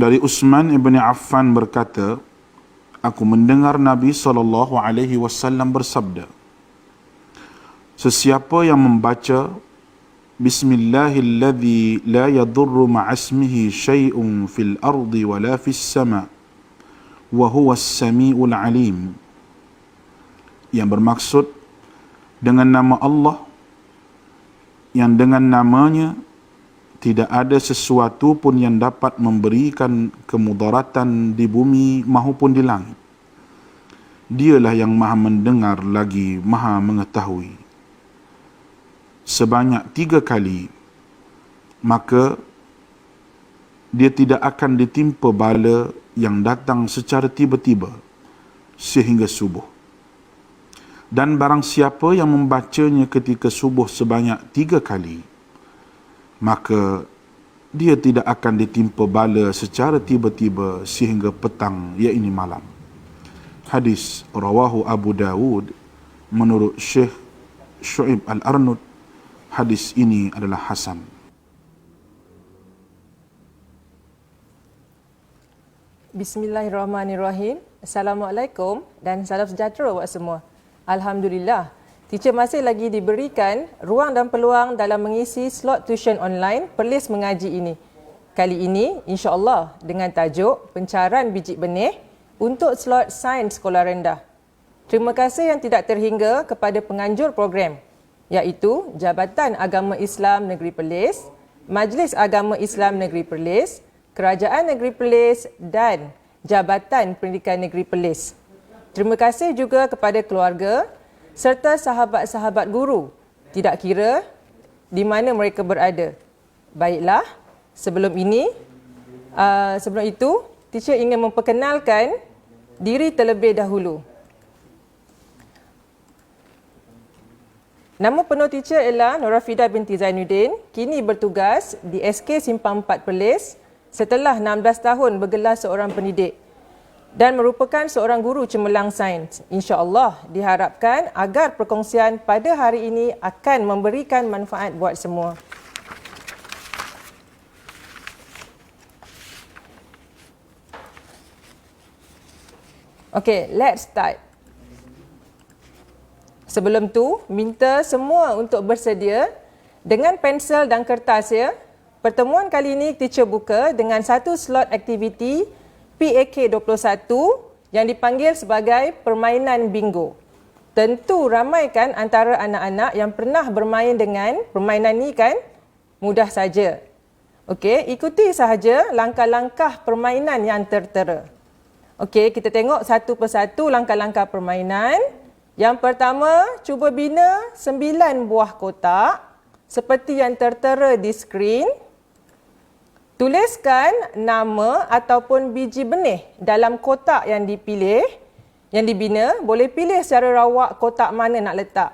Dari Utsman ibn Affan berkata, aku mendengar Nabi SAW bersabda, sesiapa yang membaca Bismillahilladzi la yadurru ma'asmihi syai'un fil ardi wala fis sama' wa huwas sami'ul alim, yang bermaksud dengan nama Allah yang dengan namanya tidak ada sesuatu pun yang dapat memberikan kemudaratan di bumi maupun di langit. Dialah yang maha mendengar lagi maha mengetahui. Sebanyak 3 kali, maka dia tidak akan ditimpa bala yang datang secara tiba-tiba sehingga subuh. Dan barang siapa yang membacanya ketika subuh sebanyak 3 kali, maka dia tidak akan ditimpa bala secara tiba-tiba sehingga petang, iaitu malam. Hadis rawahu Abu Dawud menurut Syekh Syu'ib Al-Arnud. Hadis ini adalah hasan. Bismillahirrahmanirrahim. Assalamualaikum dan salam sejahtera buat semua. Alhamdulillah, teacher masih lagi diberikan ruang dan peluang dalam mengisi slot tuition online Perlis Mengaji ini. Kali ini, insya-Allah dengan tajuk Pencarian Biji Benih untuk slot Sains Sekolah Rendah. Terima kasih yang tidak terhingga kepada penganjur program, iaitu Jabatan Agama Islam Negeri Perlis, Majlis Agama Islam Negeri Perlis, Kerajaan Negeri Perlis dan Jabatan Pendidikan Negeri Perlis. Terima kasih juga kepada keluarga serta sahabat-sahabat guru, tidak kira di mana mereka berada. Baiklah, sebelum itu, teacher ingin memperkenalkan diri terlebih dahulu. Nama penuh teacher ialah Norafidah binti Zainuddin, kini bertugas di SK Simpang 4 Perlis setelah 16 tahun bergelar seorang pendidik dan merupakan seorang guru cemerlang sains. InsyaAllah diharapkan agar perkongsian pada hari ini akan memberikan manfaat buat semua. Okay, let's start. Sebelum tu, minta semua untuk bersedia dengan pensel dan kertas ya. Pertemuan kali ini teacher buka dengan satu slot aktiviti PAK 21 yang dipanggil sebagai permainan bingo. Tentu ramai kan antara anak-anak yang pernah bermain dengan permainan ni kan? Mudah saja. Okey, ikuti sahaja langkah-langkah permainan yang tertera. Okey, kita tengok satu persatu langkah-langkah permainan. Yang pertama, cuba bina 9 buah kotak seperti yang tertera di skrin. Tuliskan nama ataupun biji benih dalam kotak yang dipilih, yang dibina. Boleh pilih secara rawak kotak mana nak letak.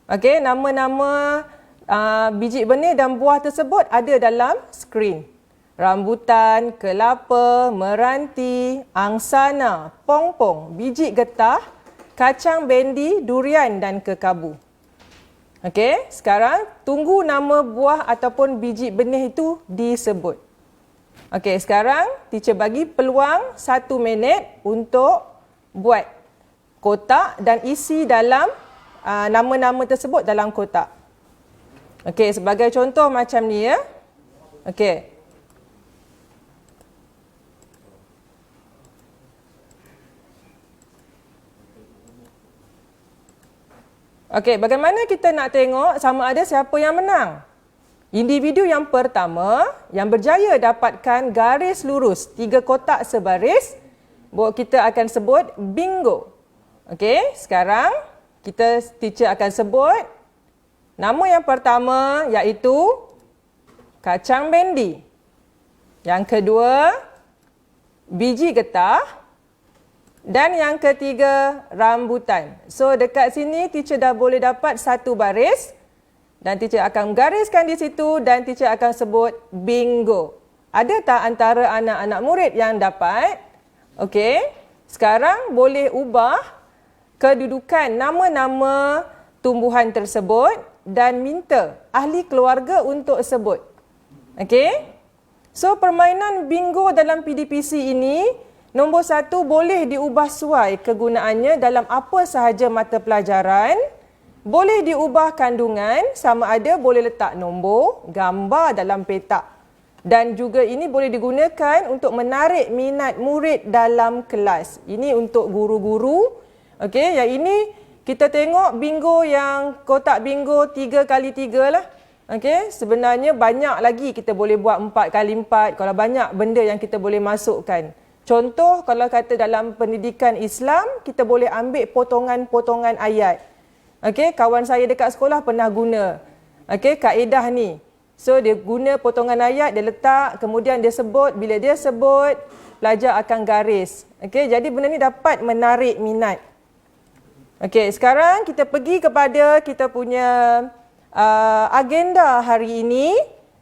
Okey, nama-nama biji benih dan buah tersebut ada dalam skrin. Rambutan, kelapa, meranti, angsana, pongpong, biji getah, kacang bendi, durian dan kekabu. Okey, sekarang tunggu nama buah ataupun biji benih itu disebut. Okey, sekarang teacher bagi peluang 1 minit untuk buat kotak dan isi dalam nama-nama tersebut dalam kotak. Okey, sebagai contoh macam ni ya. Okey. Okey, bagaimana kita nak tengok sama ada siapa yang menang? Individu yang pertama yang berjaya dapatkan garis lurus 3 kotak sebaris, kita akan sebut bingo. Okey, sekarang teacher akan sebut nama yang pertama iaitu kacang bendi. Yang kedua, biji getah. Dan yang ketiga, rambutan. So, dekat sini teacher dah boleh dapat 1 baris. Dan teacher akan gariskan di situ dan teacher akan sebut bingo. Ada tak antara anak-anak murid yang dapat? Okey. Sekarang boleh ubah kedudukan nama-nama tumbuhan tersebut dan minta ahli keluarga untuk sebut. Okey. So, permainan bingo dalam PDPC ini, nombor 1 boleh diubah suai kegunaannya dalam apa sahaja mata pelajaran. Boleh diubah kandungan, sama ada boleh letak nombor, gambar dalam petak. Dan juga ini boleh digunakan untuk menarik minat murid dalam kelas. Ini untuk guru-guru. Okey, yang ini kita tengok bingo yang kotak bingo 3x3 lah. Okey, sebenarnya banyak lagi kita boleh buat 4x4 kalau banyak benda yang kita boleh masukkan. Contoh kalau kata dalam pendidikan Islam, kita boleh ambil potongan-potongan ayat. Okey, kawan saya dekat sekolah pernah guna. Okey, kaedah ni. So dia guna potongan ayat, dia letak, kemudian dia sebut, bila dia sebut, pelajar akan garis. Okey, jadi benda ni dapat menarik minat. Okey, sekarang kita pergi kepada kita punya agenda hari ini,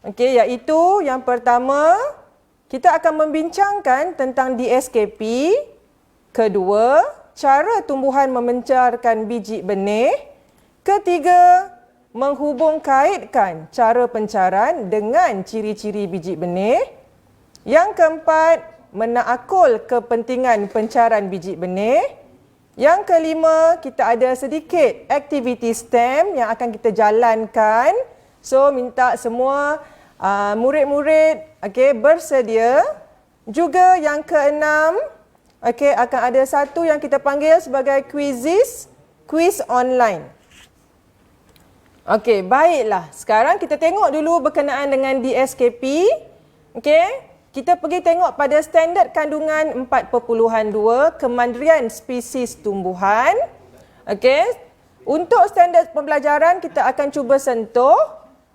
okey, iaitu yang pertama kita akan membincangkan tentang DSKP, kedua cara tumbuhan memencarkan biji benih, ketiga menghubung kaitkan cara pencaran dengan ciri-ciri biji benih, yang keempat menakul kepentingan pencaran biji benih, yang kelima, kita ada sedikit aktiviti STEM yang akan kita jalankan. So, minta semua murid-murid bersedia. Juga yang keenam, akan ada satu yang kita panggil sebagai quiz online. Okey, baiklah. Sekarang kita tengok dulu berkenaan dengan DSKP. Okey. Kita pergi tengok pada standard kandungan 4.2 Kemandirian Spesies Tumbuhan. Okey. Untuk standard pembelajaran kita akan cuba sentuh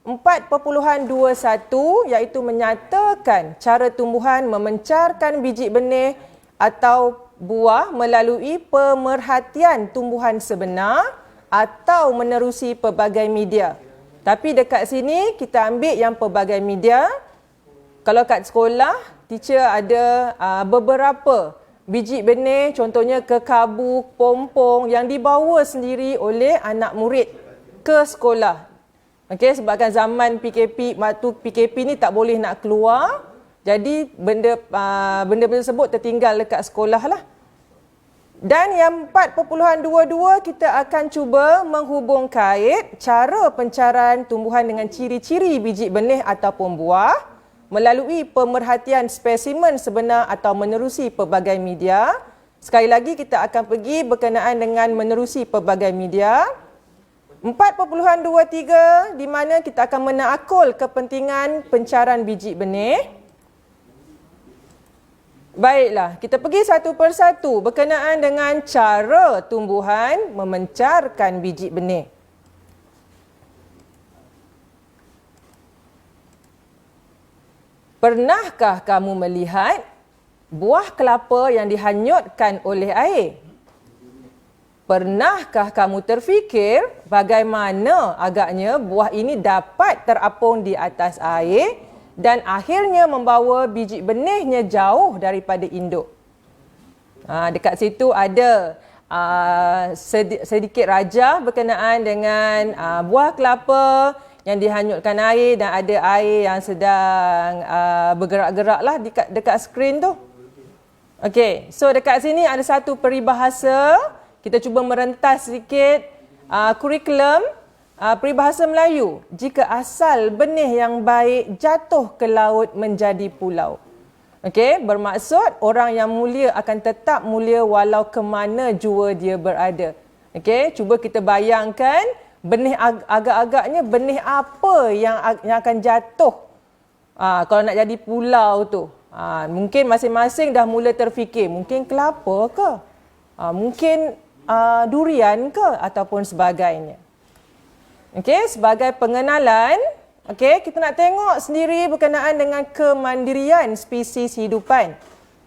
4.21 iaitu menyatakan cara tumbuhan memencarkan biji benih atau buah melalui pemerhatian tumbuhan sebenar atau menerusi pelbagai media. Tapi dekat sini kita ambil yang pelbagai media. Kalau kat sekolah, teacher ada beberapa biji benih, contohnya kekabu, pompong yang dibawa sendiri oleh anak murid ke sekolah. Okey, sebabkan zaman PKP, waktu PKP ni tak boleh nak keluar, jadi benda-benda tersebut tertinggal dekat sekolah lah. Dan yang 4.22 kita akan cuba menghubung kait cara pencaran tumbuhan dengan ciri-ciri biji benih ataupun buah melalui pemerhatian spesimen sebenar atau menerusi pelbagai media. Sekali lagi kita akan pergi berkenaan dengan menerusi pelbagai media. 4.23 di mana kita akan menakul kepentingan pencaran biji benih. Baiklah, kita pergi satu persatu berkenaan dengan cara tumbuhan memencarkan biji benih. Pernahkah kamu melihat buah kelapa yang dihanyutkan oleh air? Pernahkah kamu terfikir bagaimana agaknya buah ini dapat terapung di atas air dan akhirnya membawa biji benihnya jauh daripada induk? Dekat situ ada sedikit rajah berkenaan dengan buah kelapa yang dihanyutkan air dan ada air yang sedang bergerak-gerak lah dekat skrin tu. Okey, so dekat sini ada satu peribahasa. Kita cuba merentas sedikit kurikulum peribahasa Melayu. Jika asal benih yang baik jatuh ke laut menjadi pulau. Okey, bermaksud orang yang mulia akan tetap mulia walau ke mana jua dia berada. Okey, cuba kita bayangkan benih agak-agaknya benih apa yang akan jatuh kalau nak jadi pulau tu. Mungkin masing-masing dah mula terfikir, mungkin kelapa ke? Mungkin durian ke? Ataupun sebagainya. Okey, sebagai pengenalan, okey, kita nak tengok sendiri berkenaan dengan kemandirian spesies hidupan.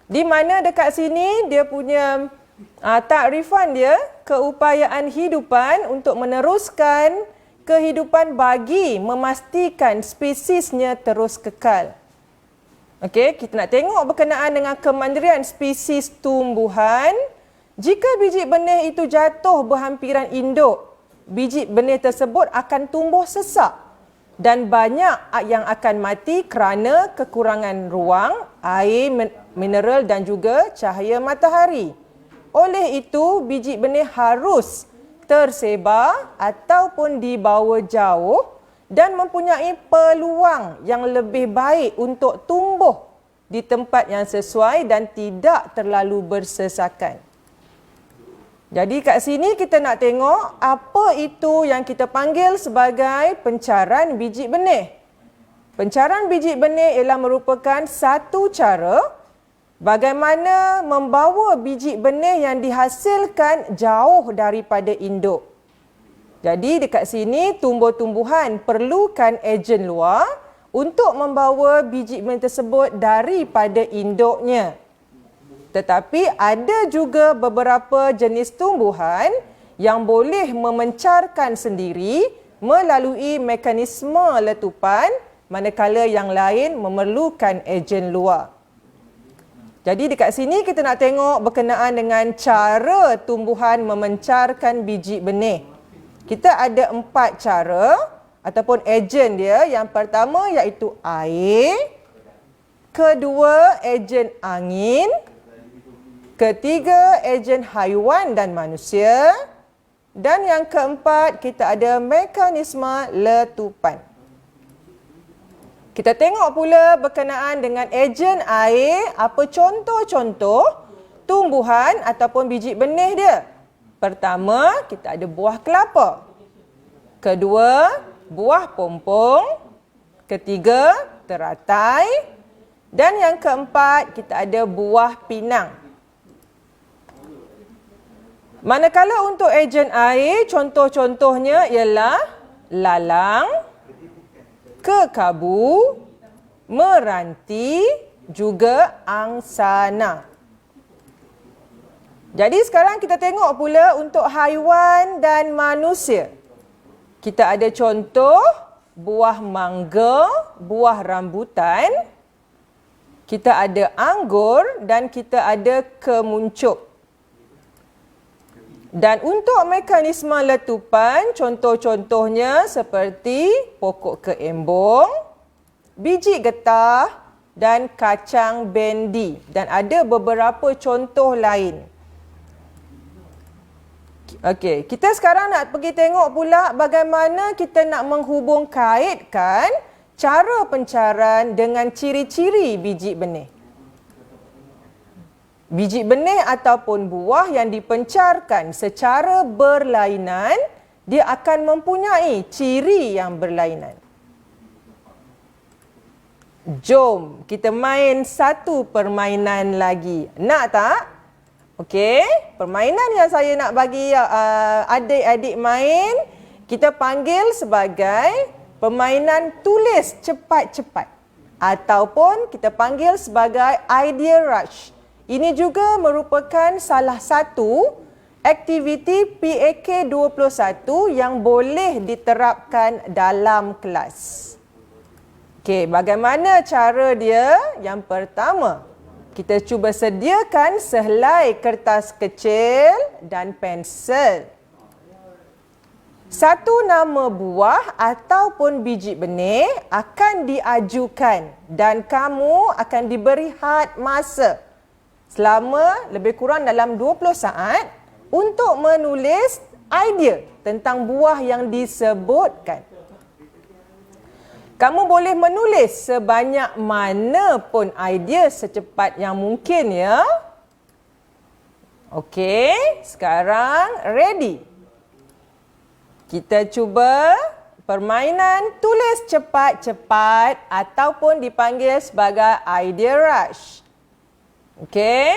Di mana dekat sini dia punya takrifan dia, keupayaan hidupan untuk meneruskan kehidupan bagi memastikan spesiesnya terus kekal. Okey, kita nak tengok berkenaan dengan kemandirian spesies tumbuhan. Jika biji benih itu jatuh berhampiran induk, biji benih tersebut akan tumbuh sesak. dan banyak yang akan mati kerana kekurangan ruang, air, mineral dan juga cahaya matahari. Oleh itu, biji benih harus tersebar ataupun dibawa jauh dan mempunyai peluang yang lebih baik untuk tumbuh di tempat yang sesuai dan tidak terlalu bersesakan. Jadi kat sini kita nak tengok apa itu yang kita panggil sebagai pencaran biji benih. Pencaran biji benih ialah merupakan satu cara bagaimana membawa biji benih yang dihasilkan jauh daripada induk. Jadi dekat sini tumbuh-tumbuhan perlukan ejen luar untuk membawa biji benih tersebut daripada induknya. Tetapi ada juga beberapa jenis tumbuhan yang boleh memencarkan sendiri melalui mekanisme letupan, manakala yang lain memerlukan ejen luar. Jadi dekat sini kita nak tengok berkenaan dengan cara tumbuhan memencarkan biji benih. Kita ada 4 cara ataupun ejen dia. Yang pertama iaitu air, kedua ejen angin, ketiga, ejen haiwan dan manusia. Dan yang keempat, kita ada mekanisme letupan. Kita tengok pula berkenaan dengan ejen air, apa contoh-contoh tumbuhan ataupun biji benih dia. Pertama, kita ada buah kelapa. Kedua, buah pompong. Ketiga, teratai. Dan yang keempat, kita ada buah pinang. Manakala untuk ejen air, contoh-contohnya ialah lalang, kekabu, meranti, juga angsana. Jadi sekarang kita tengok pula untuk haiwan dan manusia. Kita ada contoh buah mangga, buah rambutan, kita ada anggur dan kita ada kemuncuk. Dan untuk mekanisme letupan, contoh-contohnya seperti pokok keembong, biji getah dan kacang bendi. Dan ada beberapa contoh lain. Okey, kita sekarang nak pergi tengok pula bagaimana kita nak menghubung kaitkan cara pencaran dengan ciri-ciri biji benih. Biji benih ataupun buah yang dipencarkan secara berlainan, dia akan mempunyai ciri yang berlainan. Jom kita main satu permainan lagi. Nak tak? Okey, permainan yang saya nak bagi adik-adik main, kita panggil sebagai permainan tulis cepat-cepat. Ataupun kita panggil sebagai idea rush. Ini juga merupakan salah satu aktiviti PAK 21 yang boleh diterapkan dalam kelas. Okey, bagaimana cara dia? Yang pertama, kita cuba sediakan sehelai kertas kecil dan pensel. Satu nama buah ataupun biji benih akan diajukan dan kamu akan diberi had masa selama lebih kurang dalam 20 saat untuk menulis idea tentang buah yang disebutkan. Kamu boleh menulis sebanyak mana pun idea secepat yang mungkin ya. Okey, sekarang ready. Kita cuba permainan tulis cepat-cepat ataupun dipanggil sebagai idea rush. Okey.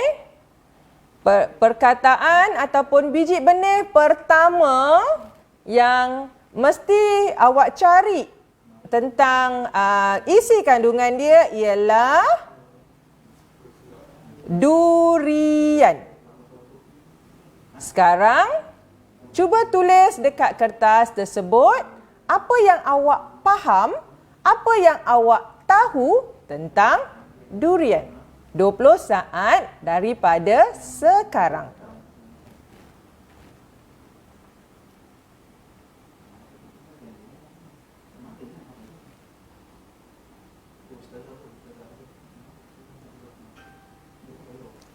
Perkataan ataupun biji benih pertama yang mesti awak cari tentang isi kandungan dia ialah durian. Sekarang, cuba tulis dekat kertas tersebut apa yang awak faham, apa yang awak tahu tentang durian. 20 saat daripada sekarang.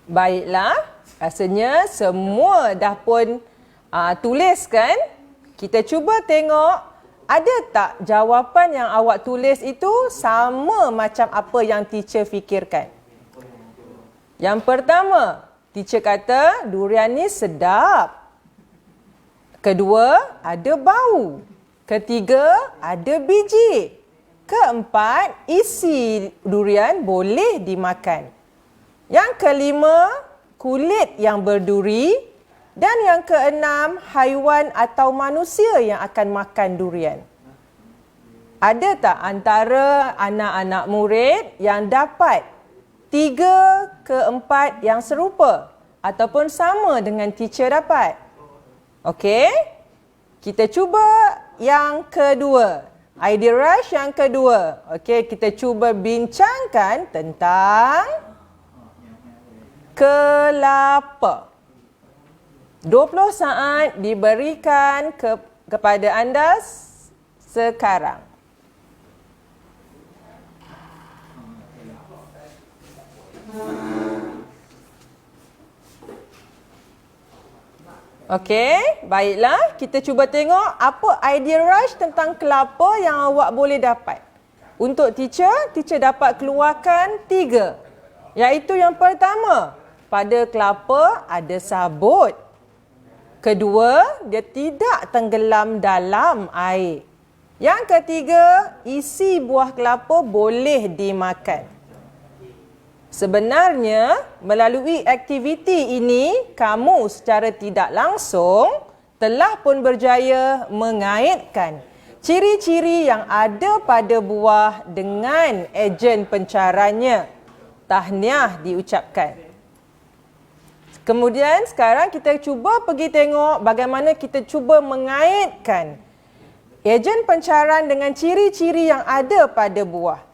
Baiklah, rasanya semua dah pun tulis kan? Kita cuba tengok ada tak jawapan yang awak tulis itu sama macam apa yang teacher fikirkan. Yang pertama, teacher kata durian ni sedap. Kedua, ada bau. Ketiga, ada biji. Keempat, isi durian boleh dimakan. Yang kelima, kulit yang berduri. Dan yang keenam, haiwan atau manusia yang akan makan durian. Ada tak antara anak-anak murid yang dapat 3 ke 4 yang serupa ataupun sama dengan teacher dapat? Okey, kita cuba yang kedua. Idea rush yang kedua. Okey, kita cuba bincangkan tentang kelapa. 20 saat diberikan kepada anda sekarang. Okey, baiklah. Kita cuba tengok apa idea rush tentang kelapa yang awak boleh dapat. Untuk teacher dapat keluarkan 3. Iaitu yang pertama, pada kelapa ada sabut. Kedua, dia tidak tenggelam dalam air. Yang ketiga, isi buah kelapa boleh dimakan. Sebenarnya, melalui aktiviti ini, kamu secara tidak langsung telah pun berjaya mengaitkan ciri-ciri yang ada pada buah dengan ejen pencaranya. Tahniah diucapkan. Kemudian sekarang kita cuba pergi tengok bagaimana kita cuba mengaitkan ejen pencaran dengan ciri-ciri yang ada pada buah.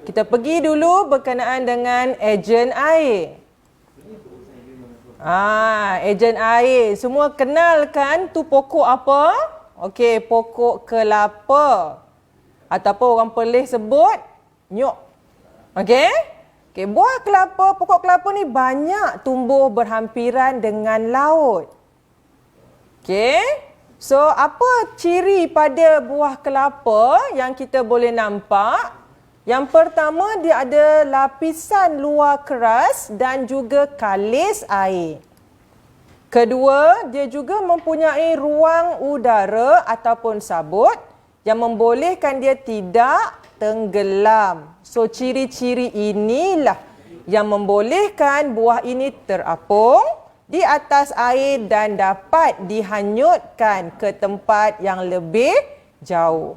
Kita pergi dulu berkenaan dengan ejen air. Ejen air. Semua kenal kan tu pokok apa? Okey, pokok kelapa. Ataupun orang Perlis sebut nyok. Okey? Okay, buah kelapa, pokok kelapa ni banyak tumbuh berhampiran dengan laut. Okey. So, apa ciri pada buah kelapa yang kita boleh nampak? Yang pertama, dia ada lapisan luar keras dan juga kalis air. Kedua, dia juga mempunyai ruang udara ataupun sabut yang membolehkan dia tidak tenggelam. So, ciri-ciri inilah yang membolehkan buah ini terapung di atas air dan dapat dihanyutkan ke tempat yang lebih jauh.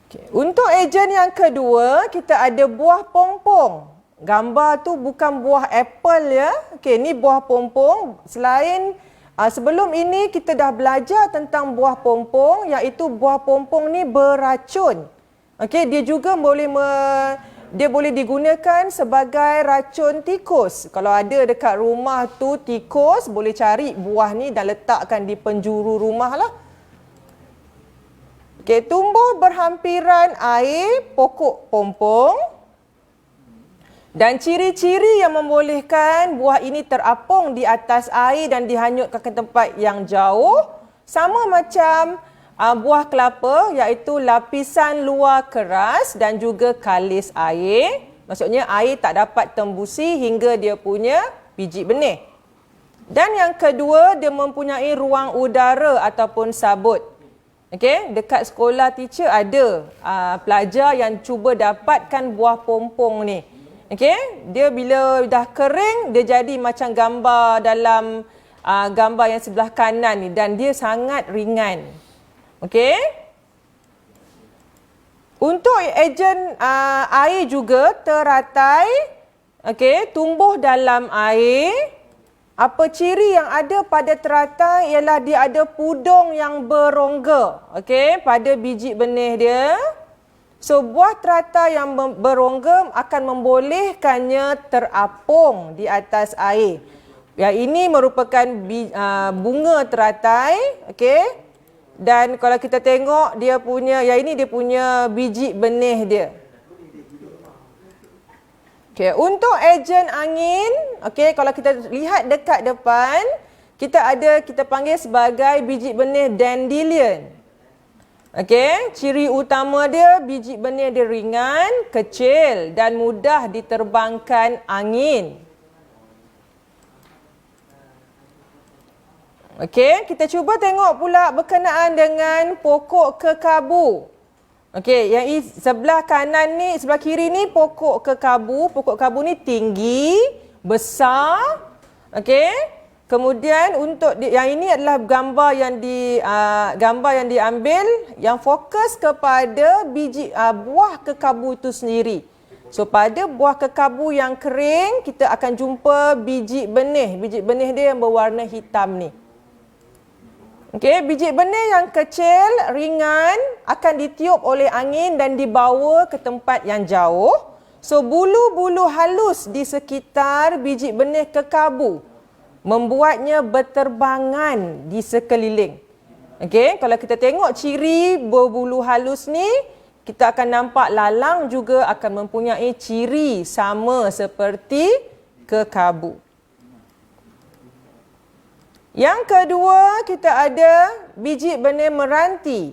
Okay. Untuk ejen yang kedua, kita ada buah pompong. Gambar tu bukan buah apple ya. Okey, ni buah pompong. Sebelum ini kita dah belajar tentang buah pompong, iaitu buah pompong ni beracun. Okey, dia juga boleh digunakan sebagai racun tikus. Kalau ada dekat rumah tu tikus, boleh cari buah ni dan letakkan di penjuru rumah lah. Okey, tumbuh berhampiran air pokok pompong. Dan ciri-ciri yang membolehkan buah ini terapung di atas air dan dihanyutkan ke tempat yang jauh sama macam buah kelapa, iaitu lapisan luar keras dan juga kalis air. Maksudnya air tak dapat tembusi hingga dia punya biji benih. Dan yang kedua, dia mempunyai ruang udara ataupun sabut. Okey, dekat sekolah teacher ada pelajar yang cuba dapatkan buah pompong ni. Okey, dia bila dah kering, dia jadi macam gambar dalam gambar yang sebelah kanan ni dan dia sangat ringan. Okey. Untuk ejen air juga teratai, okey, tumbuh dalam air. Apa ciri yang ada pada teratai ialah dia ada pudung yang berongga, okey, pada biji benih dia. So, buah teratai yang berongga akan membolehkannya terapung di atas air. Yang ini merupakan bunga teratai, okey. Dan kalau kita tengok dia punya, yang ini dia punya biji benih dia. Okey, untuk ejen angin, okey, kalau kita lihat dekat depan, kita panggil sebagai biji benih dandelion. Okey, ciri utama dia biji benih dia ringan, kecil dan mudah diterbangkan angin. Okey, kita cuba tengok pula berkenaan dengan pokok kekabu. Okey, yang sebelah kanan ni, sebelah kiri ni pokok kekabu. Pokok kabu ni tinggi, besar. Okey. Kemudian untuk yang ini adalah gambar yang diambil yang fokus kepada biji buah kekabu itu sendiri. So pada buah kekabu yang kering, kita akan jumpa biji benih. Biji benih dia yang berwarna hitam ni. Okey, biji benih yang kecil, ringan, akan ditiup oleh angin dan dibawa ke tempat yang jauh. So, bulu-bulu halus di sekitar biji benih kekabu membuatnya berterbangan di sekeliling. Okey, kalau kita tengok ciri berbulu halus ni, kita akan nampak lalang juga akan mempunyai ciri sama seperti kekabu. Yang kedua, kita ada biji benih meranti.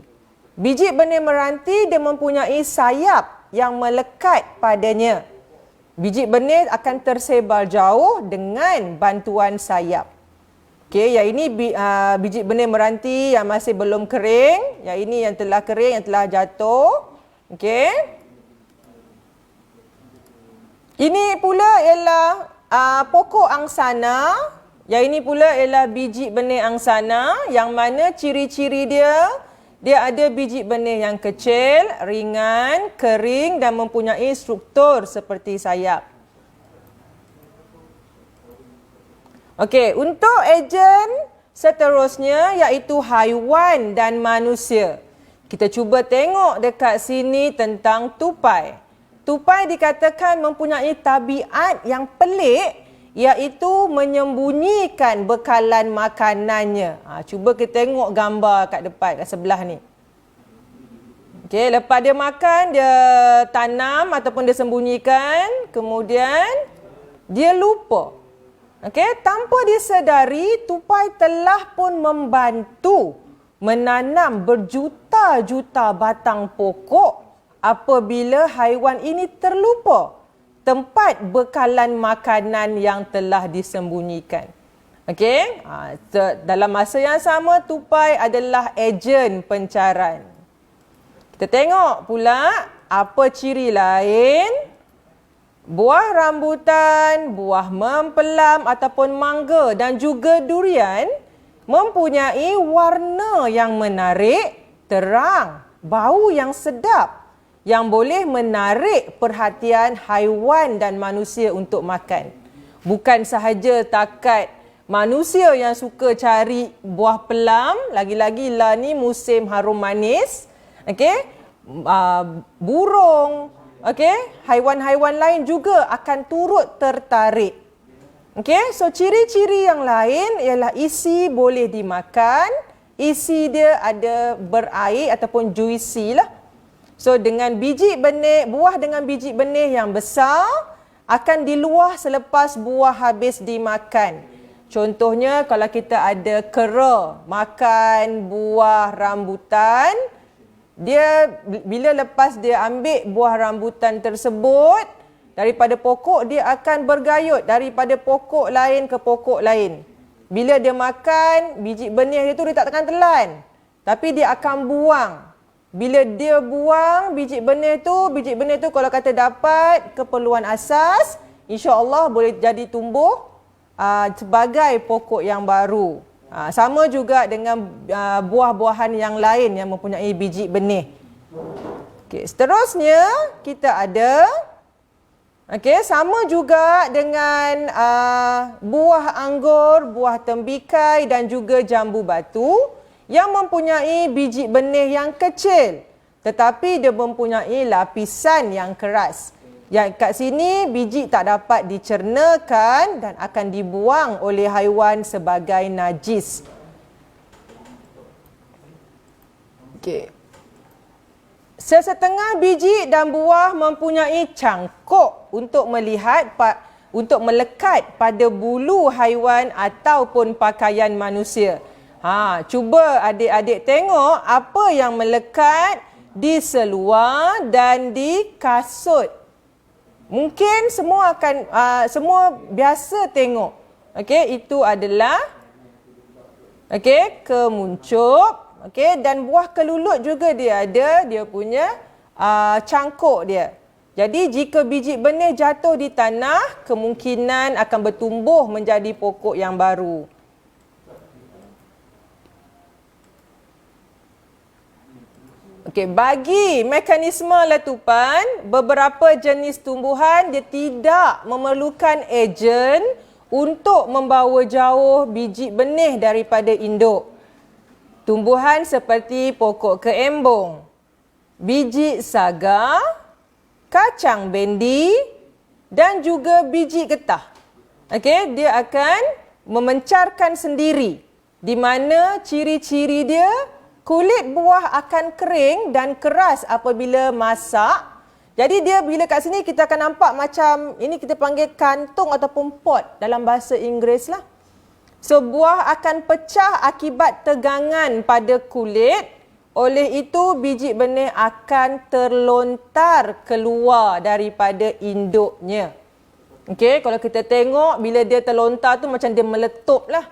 Biji benih meranti dia mempunyai sayap yang melekat padanya. Biji benih akan tersebar jauh dengan bantuan sayap. Okey, yang ini biji benih meranti yang masih belum kering. Yang ini yang telah kering, yang telah jatuh. Okey. Ini pula ialah pokok angsana. Yang ini pula ialah biji benih angsana yang mana ciri-ciri dia ada biji benih yang kecil, ringan, kering dan mempunyai struktur seperti sayap. Okey, untuk ejen seterusnya iaitu haiwan dan manusia. Kita cuba tengok dekat sini tentang tupai. Tupai dikatakan mempunyai tabiat yang pelik, iaitu menyembunyikan bekalan makanannya. Cuba kita tengok gambar kat depan, kat sebelah ni. Okey, lepas dia makan, dia tanam ataupun dia sembunyikan. Kemudian, dia lupa. Okey, tanpa disedari, tupai telah pun membantu menanam berjuta-juta batang pokok apabila haiwan ini terlupa tempat bekalan makanan yang telah disembunyikan. Okey, dalam masa yang sama tupai adalah ejen pencaran. Kita tengok pula apa ciri lain. Buah rambutan, buah mempelam ataupun mangga dan juga durian mempunyai warna yang menarik, terang, bau yang sedap yang boleh menarik perhatian haiwan dan manusia untuk makan. Bukan sahaja takat manusia yang suka cari buah pelam, lagi-lagi lah ni musim harum manis. Okey, burung, okey, haiwan-haiwan lain juga akan turut tertarik. Okey, so ciri-ciri yang lain ialah isi boleh dimakan, isi dia ada berair ataupun juicy lah. So dengan biji benih, buah dengan biji benih yang besar akan diluah selepas buah habis dimakan. Contohnya kalau kita ada kera makan buah rambutan, dia bila lepas dia ambil buah rambutan tersebut daripada pokok, dia akan bergayut daripada pokok lain ke pokok lain. Bila dia makan, biji benih dia tu dia tak akan telan, tapi dia akan buang. Bila dia buang biji benih tu kalau kata dapat keperluan asas, insya-Allah boleh jadi tumbuh sebagai pokok yang baru. Sama juga dengan buah-buahan yang lain yang mempunyai biji benih. Okey, seterusnya kita ada sama juga dengan buah anggur, buah tembikai dan juga jambu batu yang mempunyai biji benih yang kecil tetapi dia mempunyai lapisan yang keras. Yang kat sini biji tak dapat dicernakan dan akan dibuang oleh haiwan sebagai najis. Okey. Sesetengah biji dan buah mempunyai cangkuk untuk untuk melekat pada bulu haiwan ataupun pakaian manusia. Cuba adik-adik tengok apa yang melekat di seluar dan di kasut. Mungkin semua semua biasa tengok. Okey, itu adalah kemuncup. Okey, dan buah kelulut juga dia ada dia punya cangkuk dia. Jadi jika biji benih jatuh di tanah, kemungkinan akan bertumbuh menjadi pokok yang baru. Okey, bagi mekanisme letupan, beberapa jenis tumbuhan dia tidak memerlukan ejen untuk membawa jauh biji benih daripada induk. Tumbuhan seperti pokok keembung, biji saga, kacang bendi dan juga biji getah. Okey, dia akan memencarkan sendiri, di mana ciri-ciri dia kulit buah akan kering dan keras apabila masak. Jadi dia bila kat sini kita akan nampak macam ini kita panggil kantung ataupun pot dalam bahasa Inggeris lah. So buah akan pecah akibat tegangan pada kulit. Oleh itu biji benih akan terlontar keluar daripada induknya. Okey, kalau kita tengok bila dia terlontar tu macam dia meletup lah.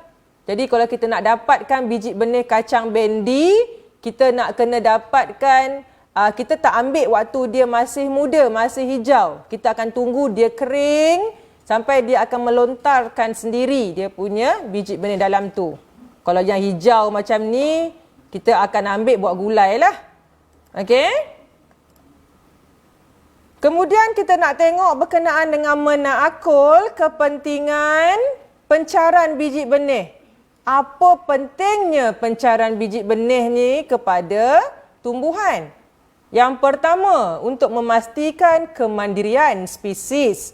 Jadi kalau kita nak dapatkan biji benih kacang bendi, kita nak kena dapatkan, kita tak ambil waktu dia masih muda, masih hijau. Kita akan tunggu dia kering sampai dia akan melontarkan sendiri dia punya biji benih dalam tu. Kalau yang hijau macam ni, kita akan ambil buat gulai lah. Okey? Kemudian kita nak tengok berkenaan dengan menakul kepentingan pencaran biji benih. Apa pentingnya pencaran biji benih ni kepada tumbuhan? Yang pertama, untuk memastikan kemandirian spesies.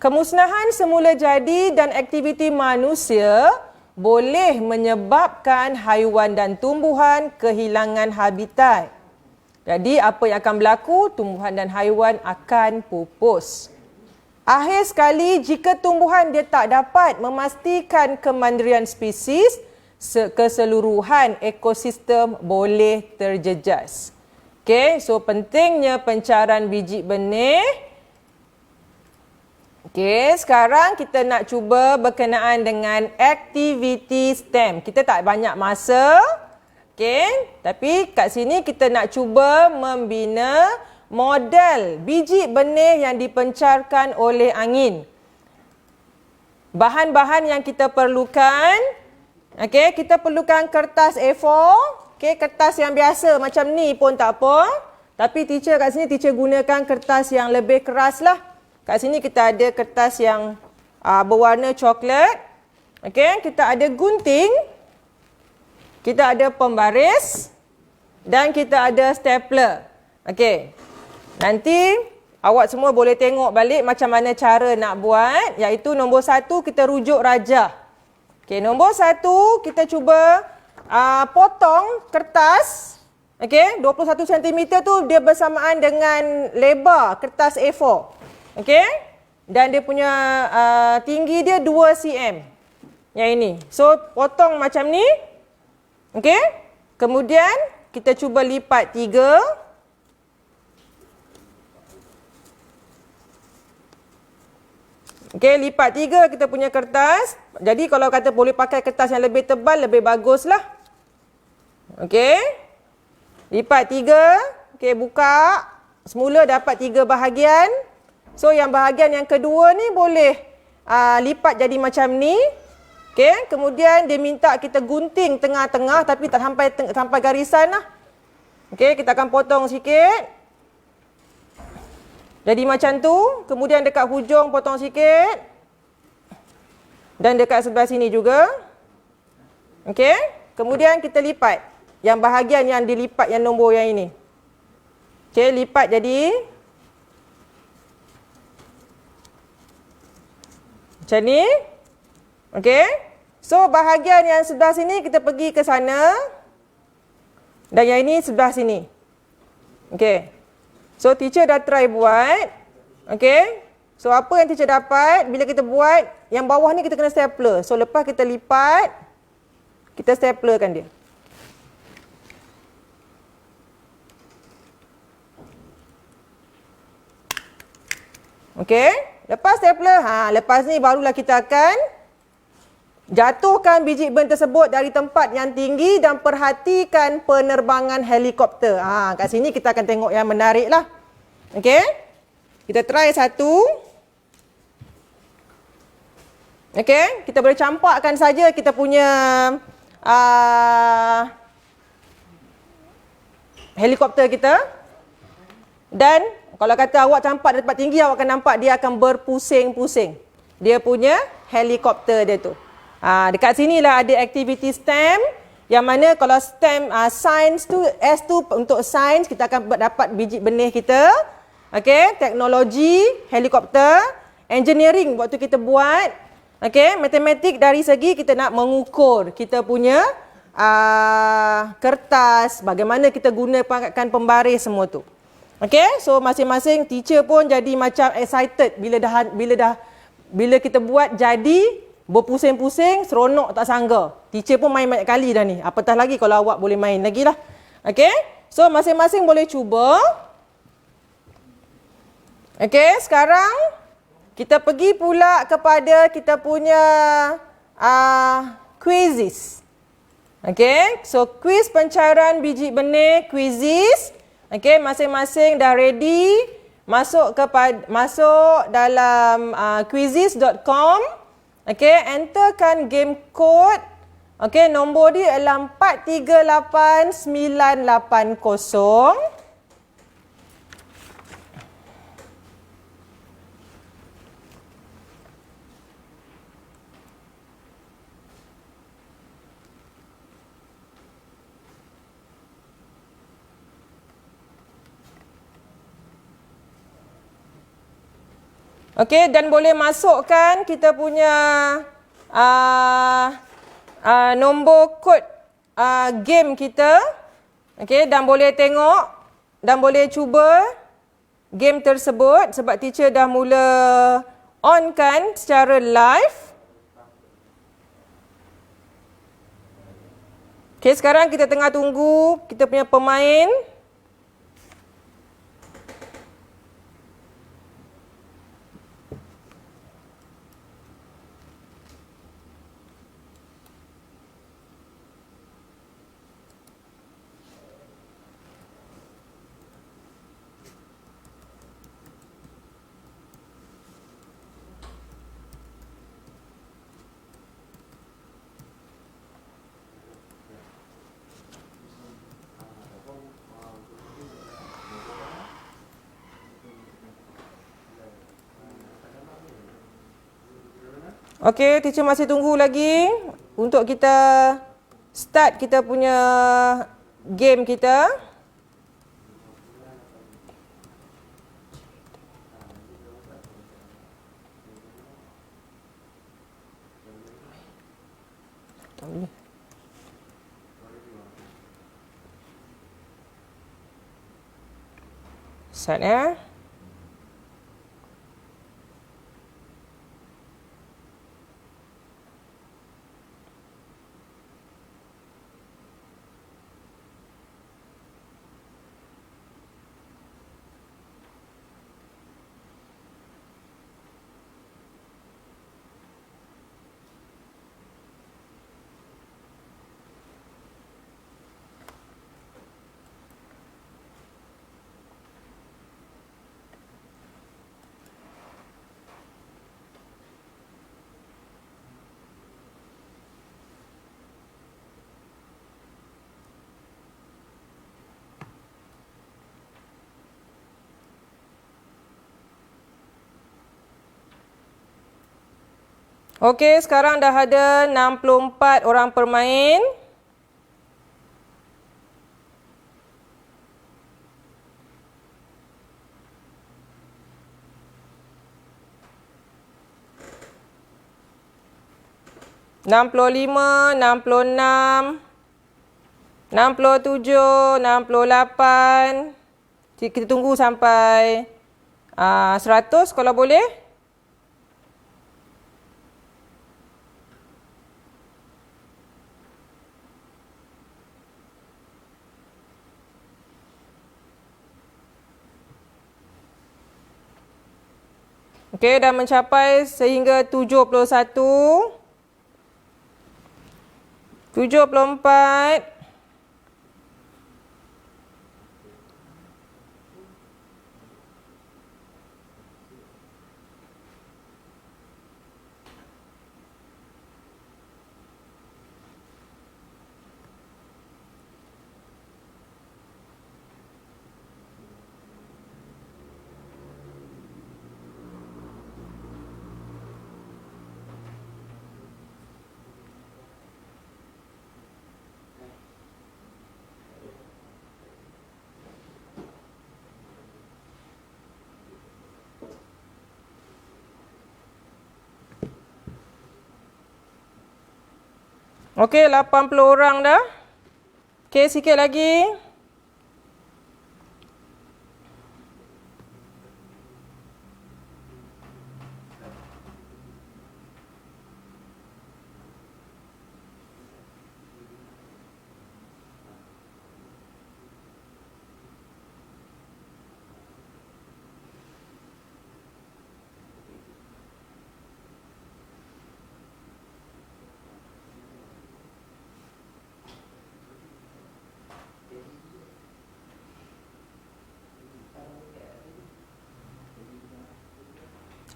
Kemusnahan semula jadi dan aktiviti manusia boleh menyebabkan haiwan dan tumbuhan kehilangan habitat. Jadi apa yang akan berlaku? Tumbuhan dan haiwan akan pupus. Akhir sekali, jika tumbuhan dia tak dapat memastikan kemandirian spesies, keseluruhan ekosistem boleh terjejas. Okey, so pentingnya pencaran biji benih. Okey, sekarang kita nak cuba berkenaan dengan aktiviti STEM. Kita tak banyak masa. Okey, tapi kat sini kita nak cuba membina model biji benih yang dipencarkan oleh angin. Bahan-bahan yang kita perlukan, okey, kita perlukan kertas A4, okey, kertas yang biasa macam ni pun tak apa. Tapi teacher kat sini teacher gunakan kertas yang lebih keras lah. Kat sini kita ada kertas yang berwarna coklat. Okey, kita ada gunting, kita ada pembaris dan kita ada stapler. Okey. Nanti awak semua boleh tengok balik macam mana cara nak buat, iaitu nombor 1 kita rujuk rajah. Okey, nombor 1 kita cuba potong kertas. Okey, 21 cm tu dia bersamaan dengan lebar kertas A4. Okey? Dan dia punya tinggi dia 2 cm. Yang ini. So, potong macam ni. Okey? Kemudian, kita cuba lipat 3. Okey, lipat 3 kita punya kertas. Jadi, kalau kata boleh pakai kertas yang lebih tebal, lebih baguslah. Okey? Lipat 3. Okey, buka. Semula dapat 3 bahagian. So, yang bahagian yang kedua ni boleh lipat jadi macam ni. Okey, kemudian dia minta kita gunting tengah-tengah tapi tak sampai garisan lah. Okey, kita akan potong sikit. Jadi macam tu. Kemudian dekat hujung potong sikit. Dan dekat sebelah sini juga. Okey, kemudian kita lipat. Yang bahagian yang dilipat yang nombor yang ini. Okey, lipat jadi macam ni. Okey. So, bahagian yang sebelah sini kita pergi ke sana. Dan yang ini sebelah sini. Okey. So, teacher dah try buat. Okey. So apa yang teacher dapat bila kita buat, yang bawah ni kita kena stapler. So lepas kita lipat, kita staplerkan dia. Okey, lepas stapler, lepas ni barulah kita akan jatuhkan biji ban tersebut dari tempat yang tinggi dan perhatikan penerbangan helikopter. Kat sini kita akan tengok yang menarik lah. Okey, kita try satu. Okey, kita boleh campakkan saja kita punya helikopter kita. Dan kalau kata awak campak di tempat tinggi, awak akan nampak dia akan berpusing-pusing. Dia punya helikopter dia tu. Dekat sinilah ada aktiviti STEM. Yang mana kalau STEM, science tu, S tu untuk science, kita akan dapat biji benih kita. Okey, teknologi, helikopter, engineering waktu kita buat. Okey, matematik dari segi kita nak mengukur kita punya kertas, bagaimana kita gunakan pembaris semua tu. Okey, so masing-masing teacher pun jadi macam excited bila kita buat jadi berpusing-pusing, seronok tak sangka. Teacher pun main banyak kali dah ni. Apatah lagi kalau awak boleh main lagi lah. Okey, so masing-masing boleh cuba. Okey, sekarang kita pergi pula kepada kita punya quizzes. Okey, so quiz pencairan biji benih, quizzes. Okey, masing-masing dah ready. Masuk dalam quizzes.com. Okey, enterkan game code. Okey, nombor dia adalah 438980. Okey, dan boleh masukkan kita punya nombor kod game kita. Okey, dan boleh tengok dan boleh cuba game tersebut sebab teacher dah mula on kan secara live. Okey, sekarang kita tengah tunggu kita punya pemain. Okey, teacher masih tunggu lagi untuk kita start kita punya game kita. Start ya. Okey, sekarang dah ada 64 orang permain. Enam puluh lima, 66, 67, 68. Kita tunggu sampai 100 kalau boleh. Okey, dah mencapai sehingga 71, 74, okey, 80 orang dah. Okey, sikit lagi.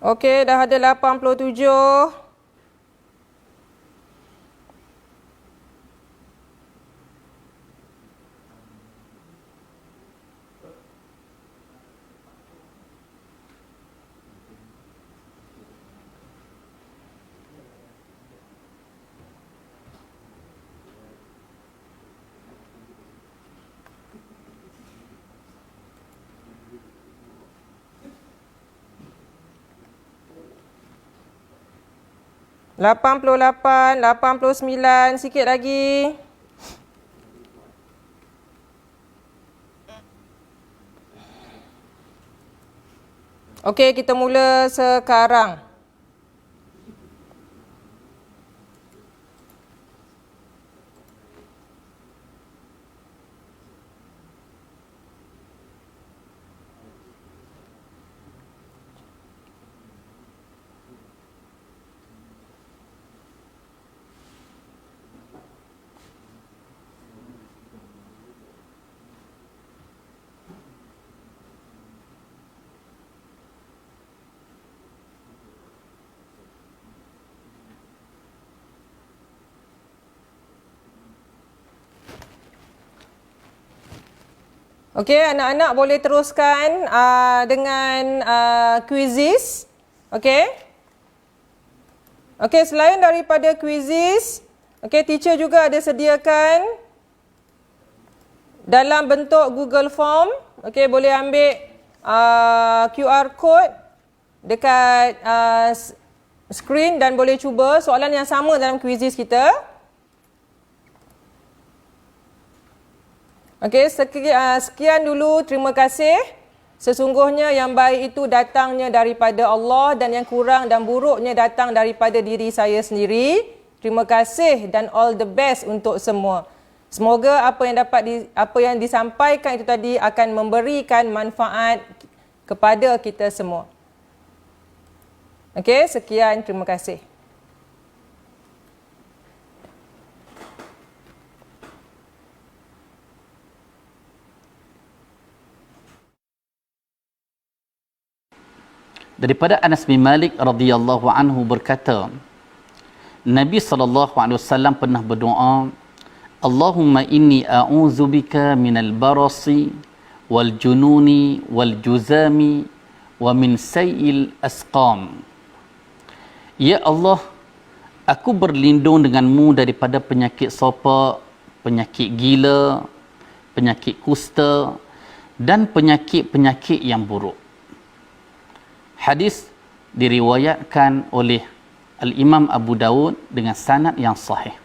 Okey, dah ada 87. Lapan puluh lapan, 89, sikit lagi. Okey, kita mula sekarang. Okey, anak-anak boleh teruskan dengan quizzes. Okey. Okey, selain daripada quizzes, okey, teacher juga ada sediakan dalam bentuk Google Form. Okey, boleh ambil QR code dekat screen dan boleh cuba soalan yang sama dalam quizzes kita. Okey, sekian dulu. Terima kasih. Sesungguhnya yang baik itu datangnya daripada Allah dan yang kurang dan buruknya datang daripada diri saya sendiri. Terima kasih dan all the best untuk semua. Semoga apa yang disampaikan itu tadi akan memberikan manfaat kepada kita semua. Okey, sekian. Terima kasih. Daripada Anas bin Malik radhiyallahu anhu berkata, Nabi SAW pernah berdoa, Allahumma inni a'udzubika minal barasi wal jununi wal juzami wa min sayil asqam. Ya Allah, aku berlindung denganmu daripada penyakit sopak, penyakit gila, penyakit kusta dan penyakit-penyakit yang buruk. Hadis diriwayatkan oleh Al-Imam Abu Dawud dengan sanad yang sahih.